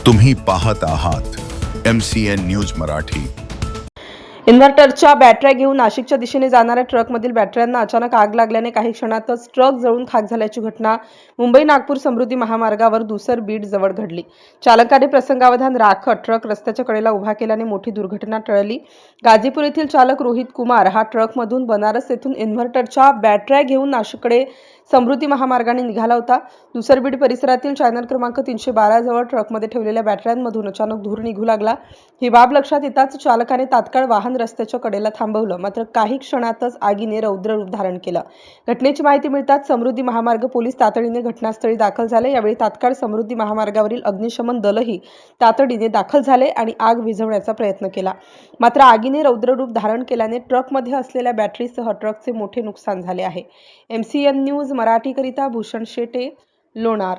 तुम्ही पाहत आहात MCN न्यूज मराठी। इन्व्हर्टरच्या बॅटऱ्या घेऊन नाशिकच्या दिशेने जाणाऱ्या ट्रकमधील बॅटऱ्यांना अचानक आग लागल्याने काही क्षणातच ट्रक जळून खाक झाल्याची घटना मुंबई नागपूर समृद्धी महामार्गावर दुसर बीड जवळ घडली। चालकाने प्रसंगावधान राखत ट्रक रस्त्याच्या कडेला उभा केल्याने मोठी दुर्घटना टळली। गाझीपूर येथील चालक रोहित कुमार हा ट्रकमधून बनारस येथून इन्व्हर्टरच्या बॅटऱ्या घेऊन नाशिककडे समृद्धी महामार्गाने निघाला होता। दुसर बीड परिसरातील चॅनल क्रमांक 312 जवळ ट्रकमध्ये ठेवलेल्या बॅटऱ्यांमधून अचानक धूर निघू लागला। ही बाब लक्षात येताच चालकाने तात्काळ वाहन रस्त्याच्या कडेला थांबवलं, मात्र काही क्षणातच आगीने रौद्र रूप धारण केलं। घटनेची माहिती मिळताच समृद्धी महामार्ग पोलीस तातडीने घटनास्थळी दाखल झाले। यावेळी तात्काळ समृद्धी महामार्गावरील अग्निशमन दलही तातडीने दाखल झाले आणि आग विझवण्याचा प्रयत्न केला, मात्र आगीने रौद्र रूप धारण केल्याने ट्रकमध्ये असलेल्या बॅटरीसह ट्रकचे मोठे नुकसान झाले आहे। MCN न्यूज मराठीकरिता भूषण शेटे, लोणार।